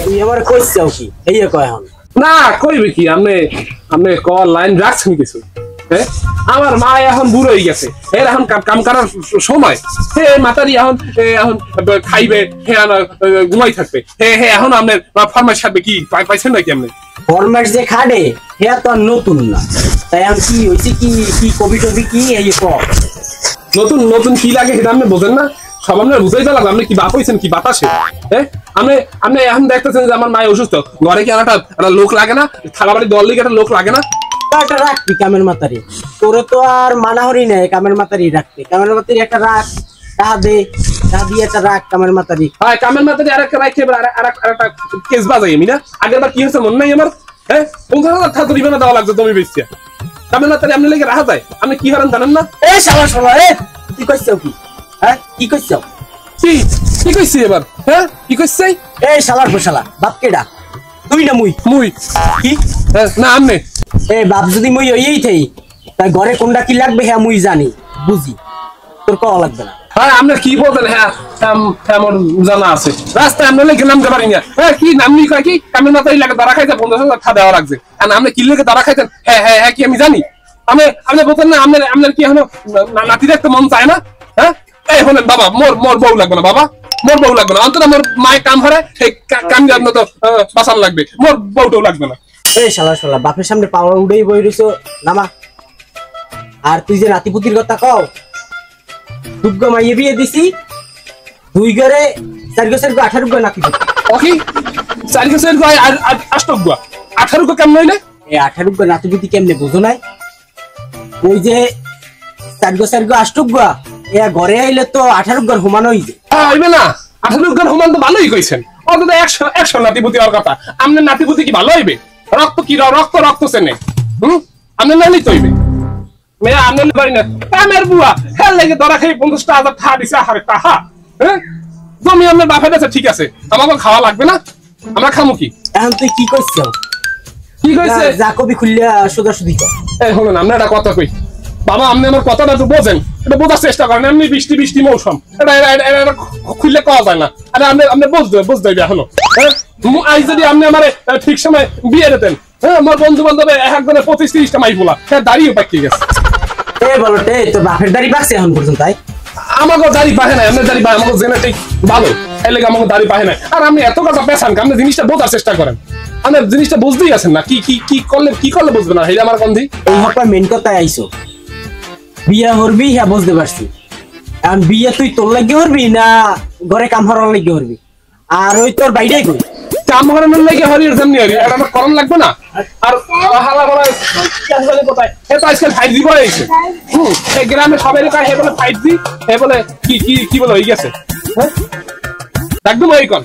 তুই আমার কইছাও কি এই কয় এখন না কইবে কি আপনি আপনি কল লাইন রাখছেন কিছু হ্যাঁ আমার মা এখন বুড়ো হয়ে গেছে এর এখন কাম করার সময় হে মাতারি এখন এখন খাইবে হে ঘুমাই থাকবে হে হে এখন আপনার ফরমাইশ খাবে কি পাইছেন নাকি আপনি ফরমাইশ যে খাড়ে হে তো আর নতুন না তাই আমি কি হইছে কি কি কবি টবি কি এই ক নতুন নতুন কি লাগে সেটা আপনি বোঝেন না সব আপনার বুঝাইতে লাগবে আপনি কি বাপ হইছেন কি বাতাসে হ্যাঁ আপনি আপনি এখন দেখতেছেন যে আমার মায় অসুস্থ ঘরে কি একটা লোক লাগে না থালা বাড়ি দল লিগে একটা লোক লাগে না একটা রাখবি কামের মাতারি তোরে তো আর মানা হরি নাই কামের মাতারি রাখতে কামের মাতারি একটা রাখ টাকা দে টাকা দিয়ে একটা রাখ কামের মাতারি হ্যাঁ কামের মাতারি আরেকটা রাখে আরেকটা কেস বাজাই আমি না আগের বার কি হয়েছে মনে নাই আমার হ্যাঁ 50,000 টাকা দিবে না দেওয়া লাগছে তুমি বেশি কামের মাতারি আপনি লেগে রাখা যায় আপনি কি করেন জানেন না এ শালা শালা এ কি কইছাও কি হ্যাঁ কি কইছাও কি কি কইছি এবার হ্যাঁ কি কইছি এই শালার ফশালা বাপ কেডা তুই না মুই মুই কি না আমনে এ বাপ যদি মুই হইই থাই তাই ঘরে কোনটা কি লাগবে হ্যাঁ মুই জানি বুঝি তোর কওয়া লাগবে না হ্যাঁ আপনি কি বলতেন হ্যাঁ আমার জানা আছে রাস্তায় আপনি লেগে নামতে পারি না হ্যাঁ কি নাম নি কয় কি কামের মাথায় লাগে দাঁড়া খাইতে 50,000 টাকা দেওয়া লাগছে আর আপনি কি লেগে দাঁড়া খাইতেন হ্যাঁ হ্যাঁ হ্যাঁ কি আমি জানি আমি আপনি বলতেন না আপনার কি এখনো নাতি দেখতে মন চায় না হ্যাঁ এই হলেন বাবা মোর বউ লাগবে না বাবা মোর বউ লাগবে না অন্তত মোর মায়ের কাম হারে সেই কাম জানো তো বাঁচান লাগবে মোর বউটাও লাগবে না এই শালা শালা বাপের সামনে পাওয়া উড়েই বই রইছো নামা আর তুই যে নাতিপুতির কথা কও দুগ্গা মাইয়ে বিয়ে দিছি দুই ঘরে 4 গো নাতি ওকে 4 গো আর 8 গো 18 গো কেমন হইলে এই 18 গো নাতিপুতি কেমনে বুঝো নাই ওই যে 4 গো 8 গো এ ঘরে আইলে তো 18 গো হুমান হই যায় হইবে না 18 গো হুমান তো ভালোই কইছেন অন্তত 100 নাতিপুতি আর কথা আপনার নাতিপুতি কি ভালো হইবে রক্ত কি রক্ত চেনে আপনি নালি তো হইবে মেয়ে আপনি পারি না কামের বুয়া হ্যাঁ লেগে ধরা খাই 50,000 টাকা দিছে আরে টাকা হ্যাঁ জমি আপনার বাপের কাছে ঠিক আছে আমাকে খাওয়া লাগবে না আমরা খামু কি এখন তুই কি কইছস কি কইছে যা কবি খুললা সোজা সুদি কর এই হলো না আমরা একটা কথা কই বাবা আপনি আমার কথাটা তো বোঝেন এটা বোঝার চেষ্টা করেন এমনি বৃষ্টি মৌসুম এটা খুললে কওয়া যায় না আরে আপনি বুঝতে হবে এখনো হ্যাঁ আজ যদি আপনি আমার ঠিক সময় বিয়ে দিতেন হ্যাঁ আমার বন্ধু বান্ধবে একজনের 25-30টা মাই বলা হ্যাঁ দাঁড়িয়ে পাকিয়ে গেছে এ বলতে তোর বাপের দাড়ি পাকছে এখন পর্যন্ত তাই আমাকে দাড়ি পাহে না আপনার দাড়ি পাহে আমাকে জেনেটিক ভালো এই লেগে আমাকে দাড়ি পাহে না আর আপনি এত কথা পেছান আপনি জিনিসটা বোঝার চেষ্টা করেন আপনি জিনিসটা বুঝতেই আছেন না কি করলে বুঝবে না এটা আমার গন্ধি এই হপা মেন কথায় আইছো বিয়া হরবি হ্যাঁ বুঝতে পারছি এখন বিয়ে তুই তোর লাগে হরবি না ঘরে কাম হরার লাগে হরবি আর ওই তোর বাইরেই কই কাম হরানোর লাগে হরির জন্য হরি এটা আমার করণ লাগবে না আর হালা বলা কোথায় হে তো আজকাল 5G বলে এসে এই গ্রামে সবাই কয় হে বলে 5G হে বলে কি বলে হয়ে গেছে হ্যাঁ একদম ওই কোন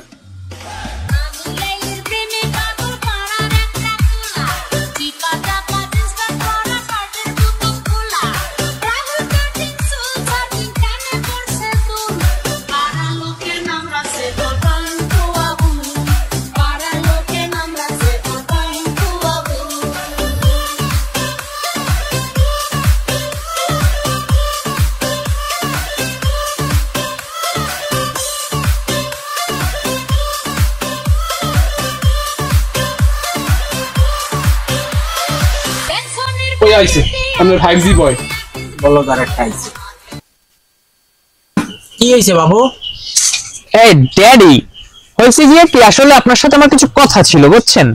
ওই আইছে আপনার 5G বয় বলো তার একটা আইছে কি হইছে বাবু এই ড্যাডি হইছে যে কি আসলে আপনার সাথে আমার কিছু কথা ছিল বুঝছেন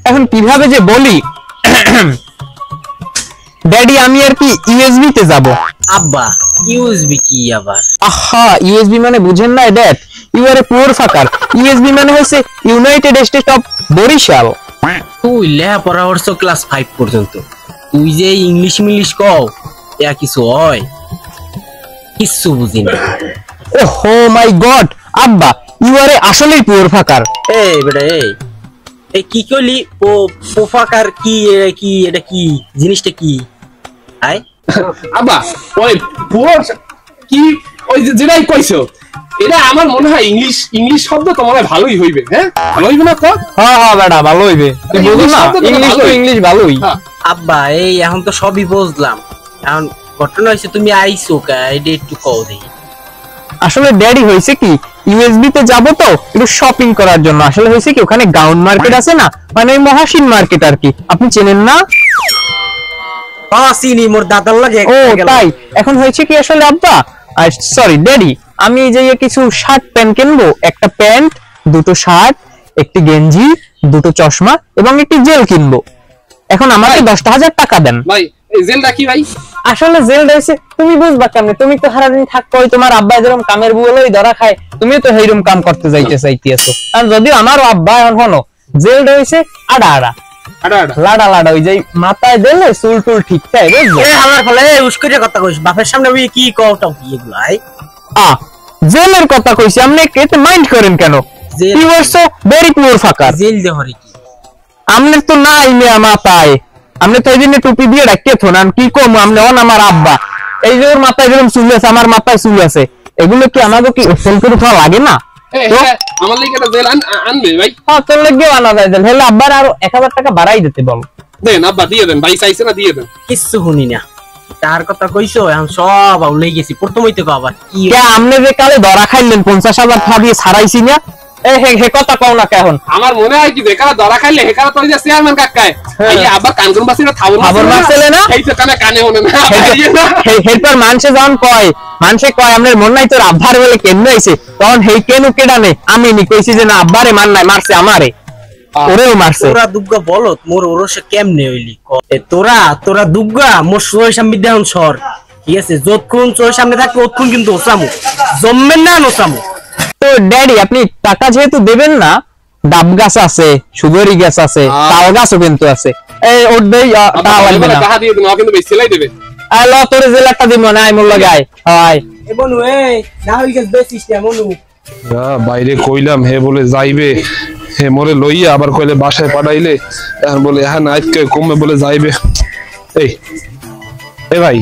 এখন কিভাবে যে বলি ড্যাডি আমি আর কি ইউএসবি তে যাব আব্বা ইউএসবি কি আবার আহা ইউএসবি মানে বুঝেন না dad you are a poor fucker USB মানে হইছে ইউনাইটেড স্টেটস অফ বরিশাল তুই লেখাপড়া করছো ক্লাস 5 পর্যন্ত তুই যে ইংলিশ কও এ কিছু হয় কিছু বুঝি না ওহো মাই গড আব্বা ইউ আর এ আসলেই পুয়ার ফাকার এই বেটা এই কি কইলি পোফাকার কি এটা কি জিনিসটা কি আই আব্বা ওই পুয়ার কি ওই যেটাই কইছো এটা আমার মনে হয় ইংলিশ শব্দ তোমার ভালোই হইবে হ্যাঁ ভালো হইবে না তো হ্যাঁ বেটা ভালো হইবে তুই বুঝো না ইংলিশ ভালোই আব্বা এই এখন তো সবই বুঝলাম এখন ঘটনা হইছে তুমি আইছো কা এটা একটু কও দেই আসলে ড্যাডি হইছে কি ইউএসবি তে যাবো তো একটু শপিং করার জন্য। আসলে হয়েছে কি ওখানে গাউন মার্কেট আছে না, মানে ওই মহাসিন মার্কেট আর কি, আপনি চেনেন না? চিনি, মোর দাদার লাগে ও তাই, এখন হয়েছে কি আসলে আব্বা, সরি ড্যাডি, আমি যে কিছু শার্ট প্যান্ট কিনবো, একটা প্যান্ট, দুটো শার্ট, একটি গেঞ্জি, দুটো চশমা এবং একটি জেল কিনবো। এখন আমাকে 10,000 টাকা দেন। ভাই এই জেলটা কি ভাই? আসলে জেল রয়েছে, তুমি বুঝবা কেমনে, তুমি তো সারাদিন থাকো, তোমার আব্বা যেরকম কামের বুয়েলই ধরা খায়, তুমিও তো সেইরকম কাম করতে চাইতেছো। আর যদিও আমারও আব্বা এখন হনো জেল রয়েছে আড়া আড়া লাডা লাডা, ওই যে মাথায় দিলে চুল টুল ঠিক থাকে, বুঝছো? আমার ফলে উস্করে কথা কইস, বাপের সামনে ওই কি কওটাও কি এগুলো আই জেলের কথা কইছি, আপনি এতে মাইন্ড করেন কেন? জেল কি বলছো? ভেরি পুয়ার ফাকার, জেল দে হরি কি আমনের তো নাই মেয়া মাথায়, আমনে তো এই দিনে টুপি দিয়ে রাখিয়ে থন, আমি কি কম, আমনে অন আমার আব্বা, এই যে ওর মাথায় যেরকম চুল আছে, আমার মাথায় চুল আছে, এগুলো কি আমাকে কি সেল করে খাওয়া লাগে না? আমার লাগি একটা জেল আনবে ভাই। হ্যাঁ, তোর লাগেও আনা যায় জেল, হেলে আব্বার আরো 1000 টাকা বাড়াই দিতে বল। দেন আব্বা, দিয়ে দেন ভাই, চাইছে না দিয়ে দেন। কিচ্ছু শুনি না, তার কথা কইছো এখন সব আউলেই গেছি। প্রথমই তো আবার কি কে আমনে যে কালে ধরা খাইলেন 50,000 টাকা দিয়ে ছাড়াইছি না, হে কথা কও না কেন? আমার মনে হয় কি যেখানে ধরা খাইলে সেখানে তো যে চেয়ারম্যান কাকায় এই আব্বা কানগুন বাসিরা থাবর মারছিলে না, এই তো কানে হনে না হেরপর মানুষে যখন কয়, মানুষে কয় আমনের মন নাই তোর আব্বার বলে কেন হইছে, তখন হেই কেন কেডা নে আমি নি কইছি যে না আব্বারে মান নাই, মারছে আমারে, ওরেও মারছে। তোরা দুগ্গা বলো মোর ওরসে কেমনে হইলি তোরা দুগ্গা মোর সোয় সামনে দেন সর, ঠিক আছে? যতক্ষণ সোয় সামনে থাকবে ততক্ষণ কিন্তু ওসামু জম্মেন না নোসামু। তো ড্যাডি আপনি টাকা যেহেতু দেবেন না, ডাব গাছ আছে, সুগরি গাছ আছে, তাও গাছও কিন্তু আছে, এই ওর দেই টাকা লাগবে না, টাকা দিয়ে দেন, কিন্তু বেশি সেলাই দেবে। আই ল তোর জেল একটা দিব না, আই মোর লাগে আয় হয় এবনু এই না হই গেছ বেশি এমনু বাইরে কইলাম, হে বলে যাইবে, হে মোরে লইয়া আবার কইলে বাসায় পাঠাইলে, এখন বলে হ্যাঁ আজকে কমে বলে যাইবে। এই এ ভাই,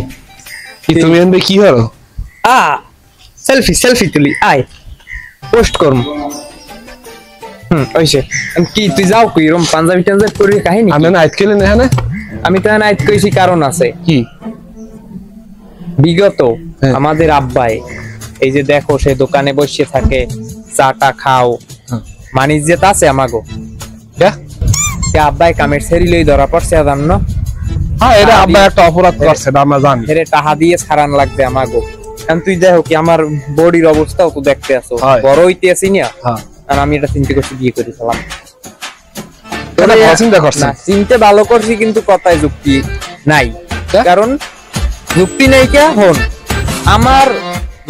কি তুমি এনবে কি হলো? সেলফি তুলি আয় পোস্ট করম। ওইসে কি তুই যাও কই রম পাঞ্জাবি টাঞ্জাবি করি কাহিনী? আমি না আজকে না হ্যাঁ, আমি তো না আজকে কইছি কারণ আছে কি? বিগত আমাদের আব্বাই এই যে দেখো সে দোকানে বসে থাকে, চাটা খাও, মানিজ্যত আছে আমাগো, কে আব্বাই কামের সেরিলেই ধরা পড়ছে আদাম না। হ্যাঁ, এটা আব্বা একটা অপরাধ করছে আমরা জানি, এরে টাকা দিয়ে ছাড়ান লাগবে আমাগো। কারণ তুই দেখো কি আমার বডির অবস্থাও তো দেখতে আছো, বড় হইতে আছি না, আর আমি এটা চিন্তা করছি বিয়ে করে ফেলাম। চিন্তা করছি, চিন্তা ভালো করছি, কিন্তু কথায় যুক্তি নাই। কারণ যুক্তি নাই কে হন, আমার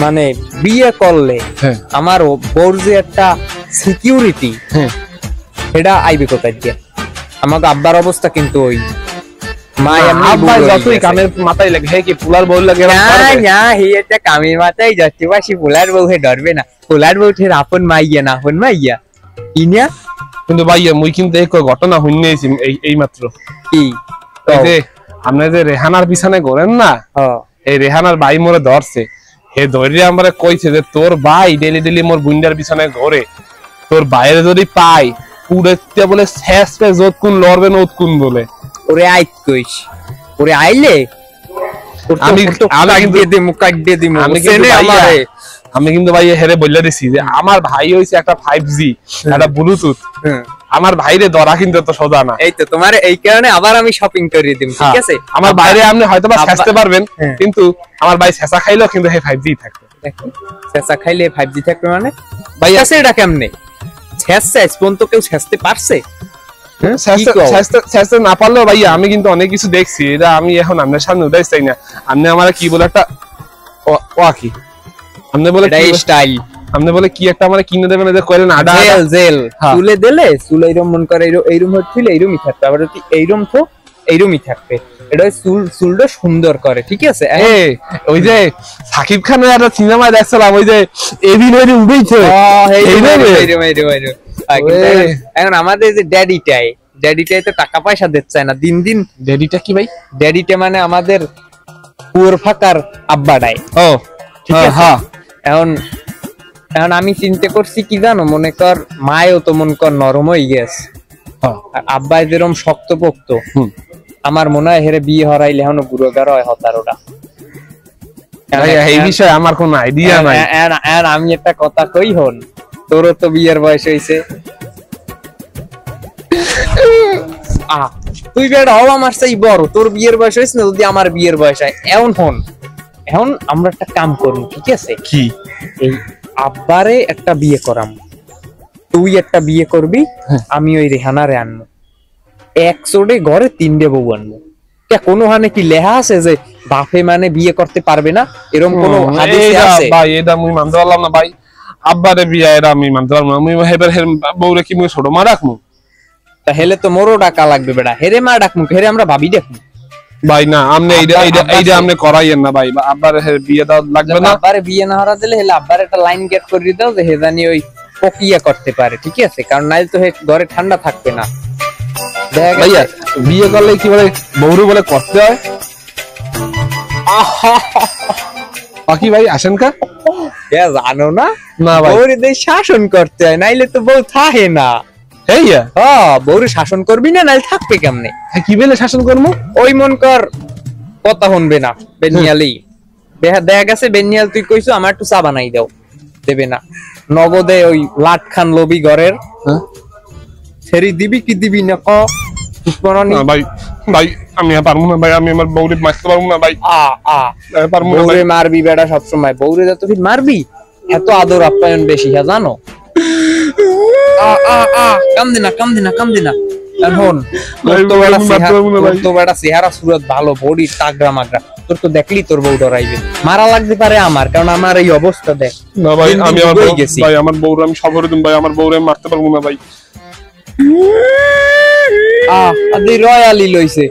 মানে বিয়ে করলে আমার বউর যে একটা সিকিউরিটি সেটা আইবে কোথায় দিয়ে? আমাকে আব্বার অবস্থা কিন্তু ওই আব্বা যতই কামের মাথায় লাগে, হে কি পুলার বউ লাগে না না, হে একটা কামের মাথায় যাচ্ছে বাসি, পুলার বউ হে ডরবে না, পুলার বউ ঠের আপন মাইয়া না আপন মাইয়া ইনিয়া। কিন্তু ভাইয়া মুই কিন্তু এই ঘটনা শুনেছি এই মাত্র, কি এই যে আপনি যে রেহানার পিছনে ঘোরেন না, এই রেহানার ভাই মোরে ধরছে, হে ধরে আমরা কইছে যে তোর ভাই ডেলি ডেলি মোর বুন্ডার পিছনে ঘোরে, তোর বাইরে যদি পাই পুড়ে বলে শেষ পে যতক্ষণ লড়বে না ততক্ষণ বলে ওরে আইত কইস, ওরে আইলে আমি কিন্তু ভাই হেরে বলে দিছি যে আমার ভাই হইছে একটা 5G একটা ব্লুটুথ, আমার ভাইরে ধরা কিন্তু তো সোজা না। এই তো তোমার এই কারণে আবার আমি শপিং করিয়ে দিম, ঠিক আছে? আমার বাইরে আপনি হয়তো বা শেষতে পারবেন, কিন্তু আমার ভাই শেষা খাইলো কিন্তু হে 5G থাকবে। শেষা খাইলে 5G থাকবে মানে ভাই আছে এটা কেমনে? শেষ পর্যন্ত কেউ শেষতে পারছে? শেষতে না পারলেও ভাইয়া আমি কিন্তু অনেক কিছু দেখছি, এটা আমি এখন আপনার সামনে উঠাই চাই না। আপনি আমার কি বলে একটা কি আপনি বলে স্টাইল, আপনি বলে কি একটা আমার কিনে দেবেন, যে কইলেন আডা জেল চুলে দিলে চুল এইরকম মন করে এইরকম হচ্ছিল, এইরকমই থাকবে, আবার যদি এইরকম তো এইরকমই থাকবে, এটা চুলটা সুন্দর করে, ঠিক আছে? ওই যে সাকিব খানের একটা সিনেমা দেখছিলাম, ওই যে এদিন উঠেছে এখন আমাদের যে ড্যাডিটাই তো টাকা পয়সা দিচ্ছে না দিন দিন। ড্যাডিটা কি ভাই? ড্যাডিটা মানে আমাদের পুর ফাঁকার আব্বাটাই। ও হ্যাঁ, এখন আমি চিন্তা করছি কি জানো, মনে কর মায়ও তো মনে কর নরম হয়ে গেছে, আব্বাই যেরকম শক্তপোক্ত, আমার মনে হয় হেরে বিয়ে হরাইলে এখনো গুরুগার হয় হতারোটা। ভাইয়া এই বিষয়ে আমার কোনো আইডিয়া নাই। আর আমি একটা কথা কই হন, তোরও তো বিয়ের বয়স হইছে, তুই বেটা হও আমার সেই বড়, তোর বিয়ের বয়স হয়েছে না, যদি আমার বিয়ের বয়স হয় এখন হন, এখন আমরা একটা কাম করব, ঠিক আছে? কি? এই আব্বারে একটা বিয়ে করাম, তুই একটা বিয়ে করবি, আমি ওই রেহানারে আনবো, একচোটে ঘরে 3টে বউ আনবো। কোনো হানে কি লেখা আছে যে বাপে মানে বিয়ে করতে পারবে না, এরকম কোন হাদিসে আছে? ভাই এটা আমি মানতে পারলাম না ভাই, আব্বারে বিয়ে এটা আমি মানতে পারলাম না। আমি হেবার বউরে কি মুই ছোট মা রাখমু? তাহলে তো মোরও ডাকা লাগবে বেটা, হেরে মা ডাকমু, হেরে আমরা ভাবি ডাকমু। ভাই না আপনি এইটা আপনি করাইয়েন না ভাই, আব্বারে বিয়ে দাও লাগবে না। আব্বারে বিয়ে না হরা দিলে হেলে আব্বারে একটা লাইন গেট করে দাও যে হে জানি ওই প্রক্রিয়া করতে পারে, ঠিক আছে? কারণ নাইলে তো ঘরে ঠান্ডা থাকবে না। ভাইয়া বিয়ে করলে কি বলে বউরে বলে করতে হয়? বাকি ভাই আসেন কা জানো না? না ভাই, বউরে শাসন করতে হয়, নাইলে তো বউ থাকে না। বউরে শাসন করবি না, নাইলে থাকবে কেমনে? কি বলে শাসন করবো? ওই মন কর কথা শুনবে না বেনিয়ালি, দেখা গেছে বেনিয়াল তুই কইছো আমার একটু চা বানাই দাও, দেবে না, নগদে ওই লাট খান লবি ঘরের, সেরি দিবি কি দিবি না ক? ভাই ভাই আমি পারবো না ভাই, আমি আমার বউরে মারতে পারবো না ভাই। বউরে মারবি বেটা সবসময়, বউরে যত ফির মারবি এত আদর আপ্যায়ন বেশি, হ্যাঁ জানো? কামদি না এখন তো বেটা চেহারা সুরত ভালো, বডি তাগড়া মাগড়া, তোর তো দেখলি তোর বউ ডরাইবে, মারা লাগতে পারে আমার, কারণ আমার এই অবস্থা দেখ। না ভাই আমি আমার ভাই আমার বউরে আমি সবরে দিন ভাই, আমার বউরে মারতে পারবো না ভাই। আদি রয়্যালি লইছে,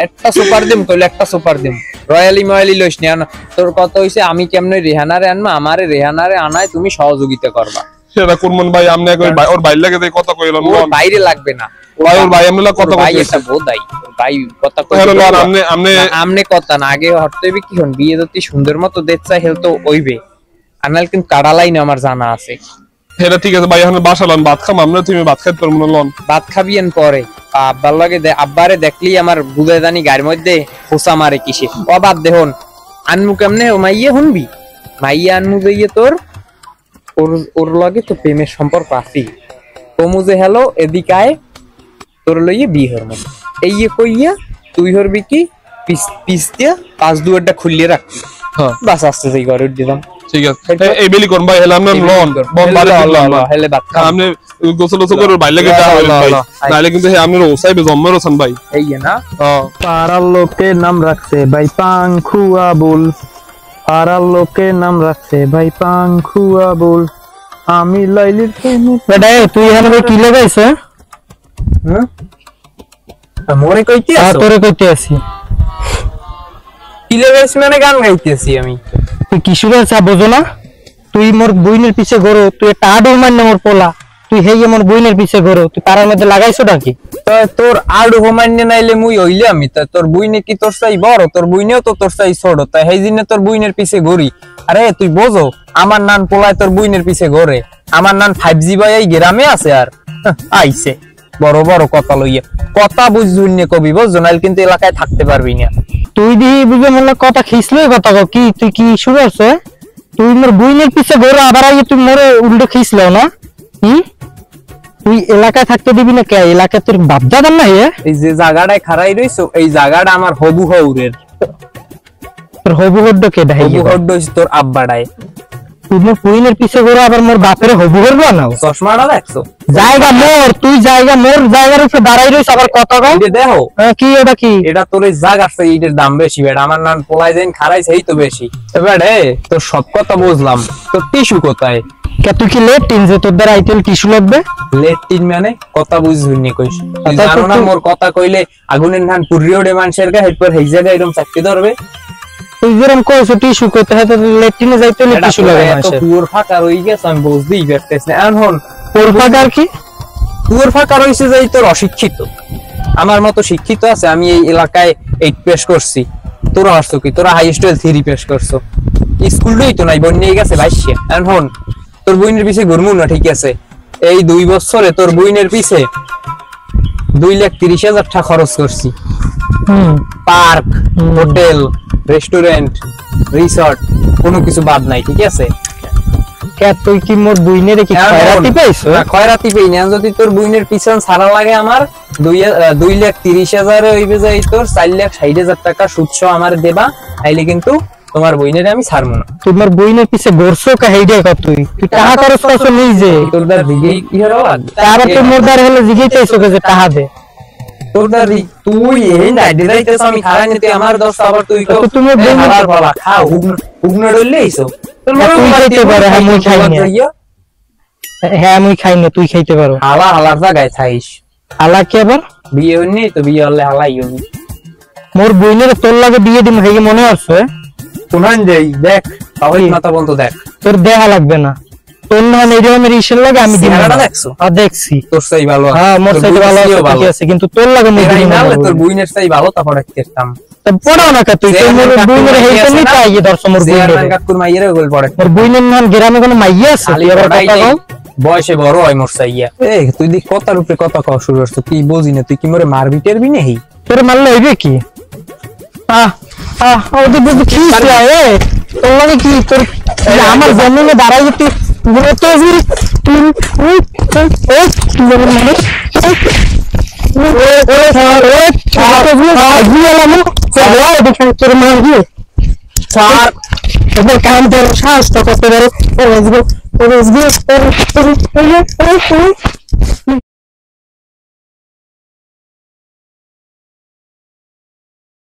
একটা সুপার দিম কইলে একটা সুপার দিম, রয়্যালি ময়ালি লইস না। তোর কথা হইছে আমি কেমনে রেহানারে আনমা, আমারে রেহানারে আনায় তুমি সহযোগিতা করবা। সেটা করমন ভাই, আমনে কই ভাই ওর বাইরে লাগে কথা কইলাম না, ওর বাইরে লাগবে না ভাই, ওর ভাই আমলা কথা কই, ভাই এটা বোধাই ভাই কথা কই, হলো আমনে আমনে আমনে কথা না, আগে হরতে হইবে কি হন, বিয়ে যদি সুন্দর মতো দেখতে চাই হেল তো হইবে, আনাল কিন্তু কাড়ালাই না আমার জানা আছে। সেটা ঠিক আছে ভাই, এখন বাসালাম ভাত খাম, আমরা তুমি ভাত খাইতে পারবো না, লন ভাত খাবিয়েন পরে। আব্বার লাগে আব্বারে দেখলি আমার বুঝে জানি গায়ের মধ্যে হোসা মারে কিসে, ও বাদ দেখুন আনমু কেমনে, ও মাইয়ে শুনবি, মাইয়া আনমু যাইয়ে তোর ওর লগে তো প্রেমের সম্পর্ক আছে, কমু যে হ্যালো এদিকে আয়, তোর লইয়ে বিয়ে হর মতো এই কইয়া তুই হরবি কি পিস দিয়া 5-2টা খুলিয়ে রাখবি, বাস আসতে যাই ঘরে দিলাম, ঠিক আছে? এই বেলি কোন ভাই হেলাম না, লন বম বারে দিলাম হেলে বাদ খা, আমনে গোসল করে বাইরে লাগে যাও ভাই, নালে কিন্তু হে আমনে ওসাইবে জম্মের ওছান ভাই, এই না পাড়ার লোকে নাম রাখছে ভাই পাংখু আবুল, পাড়ার লোকে নাম রাখছে ভাই পাংখু আবুল, আমি লাইলির বেটা তুই এখানে কি লাগাইছ? মোরে কইতে আছো? তোরে কইতে আছি কি লাগাইছ মানে গান গাইতেছি আমি। তুই কি শুরু আছে বুঝো না? তুই মোর বইনের পিছে ঘোরো, তুই একটা আডুর মান্য মোর পোলা, তুই হেই মোর বইনের পিছে ঘোরো, তুই পাড়ার মধ্যে লাগাইছো নাকি? তোর আডু হোমান্য নাইলে মুই হইলে আমি তোর বইনে কি তোর চাই বড়, তোর বইনেও তো তোর চাই ছোট, তাই সেই দিনে তোর বইনের পিছে ঘুরি। আরে তুই বোঝো আমার নান পোলায় তোর বইনের পিছে ঘোরে, আমার নান 5G ভাই এই গ্রামে আছে আর আইছে বড় বড় কথা লইয়া, কথা বুঝুন নে কবি বুঝছো, নাইলে কিন্তু এলাকায় থাকতে পারবি না। তুই দিহি বুঝে মনে কথা খিসলই কথা কি, তুই কি শুরু আছে? তুই মোর বইনের পিছে ঘোরো, আবার আইয়ে তুই মোরে উল্টো খিসলো না? তুই এলাকায় থাকতে দিবি না কে? এলাকায় তোর বাপ দাদার না? এই যে জায়গাটায় খাড়াই রইছো এই জায়গাটা আমার হবু হউরের। তোর হবু হড্ড কে? হবু হড্ড হইছে তোর আব্বাটাই। তুই মোর বইনের পিছে ঘোরো, আবার মোর বাপের হবু হর বানাও। চশমাটা দেখছো? জায়গা মোর, তুই জায়গা মোর জায়গার উপরে দাঁড়াই রইছ, আবার কথা কও। এটা দেখো কি এটা কি? এটা তোর এই জায়গা আছে, এইটার দাম বেশি বেটা, আমার নান পোলাই যাইন খাড়াইছে এই তো বেশি। এবার তোর সব কথা বুঝলাম, তোর টিস্যু কোথায়? কে তুই কি লেট্রিন যে তোর দ্বারা আইটেল টিস্যু লাগবে? লেট্রিন মানে কথা বুঝবি কইস, জানো না মোর কথা কইলে আগুনের ধান পুরিও ডে মানুষের গা হেডপর হেই জায়গা এরকম চাকরি ধরবে। তুই যেরকম কইছ টিস্যু কইতে হয়, তো লেট্রিনে যাইতে হলে টিস্যু লাগে মানুষের। এত পুর ফাঁকা রই গেছে আমি বুঝতেই পারতেছ না। এখন পুর ফাঁকা আর কি? পুর ফাঁকা রইছে যে তোর অশিক্ষিত, আমার মতো শিক্ষিত আছে, আমি এই এলাকায় 8 পেশ করছি, তোরা আসছো কি? তোরা হাইয়েস্ট 3 পেশ করছো, স্কুলটাই তো নাই, বন্যাই গেছে ভাইসে। এখন তোর বইনের পিছে ঘুরমু না, ঠিক আছে? এই 2 বছরে তোর বইনের পিছে 2,30,000 টাকা খরচ করছি, পার্ক, হোটেল, রেস্টুরেন্ট রিসর্ট কোনো কিছু বাদ নাই, ঠিক আছে? কে তুই কি মোর বুইনের কি খয়রাতি পাইছো? না খয়রাতি পাই না, যদি তোর বুইনের পিছন ছাড়া লাগে আমার 2,30,000 হইবে যাই তোর 4,60,000 টাকা সুদসহ আমার দেবা, তাইলে কিন্তু তোমার বুইনের আমি ছাড়বো না। তোমার বুইনের পিছে গরছো কা হেইডা কত তুই টাকা খরচ করছো নিজে, তোর দার দিকেই কি হলো তার তো মোর দ্বার হলে জিগাইতেছো যে টাকা দে, তোর দার তুই এই না দিরাইতেছ আমি খারাই নিতে আমার 10 আবার তুই কো তুমি হালার বলা খাও উগনা ডললে আইছো তোর মনে তুই খাইতে পারে, আমি খাই না। হ্যাঁ আমি খাই না, তুই খাইতে পারো। হালা হালার জায়গায় থাইস, হালা কি আবার বিয়ে হইনি তো, বিয়ে হলে হালাই হইনি। মোর বুইনের তোর লাগে বিয়ে দিম হেগে মনে আছে? কোনান যাই দেখ তাহলে মাথা বন্ধ দেখ, তোর দেখা লাগবে না, তোর না এরকমের ইসের লাগে আমি দিম। চেহারাটা দেখছো? হ্যাঁ দেখছি। তোর চাই ভালো, হ্যাঁ মোর চাইতে ভালো আছে, ঠিক আছে, কিন্তু তোর লাগে মই দিম না। তোর বুইনের চাই ভালো তা পড়া করতাম। তা পড়াও না কা তুই, তোর মোর বুইনের হেইতে নি তাই যে দর্শ মোর বুইনের কাকুর মাইয়ের গোল পড়ে। মোর বুইনের নাম গ্রামে কোনো মাইয়া আছে? তুই আবার কথা কও। বয়সে বড় হয় মোর চাইয়া। এই তুই দি কথার উপরে কথা কও শুরু করছ, তুই বুঝি না তুই কি মোরে মারবি টেরবি না? হেই তোর মারলে হইবে কি? ওদের বুঝি কি এ তোর লাগে কি তোর আমার জমিনে দাঁড়াই তুই পুরো তো তুই যেমন মানে তোর মার গিয়ে স্যার এবার কাম তোর সাহসটা করতে পারে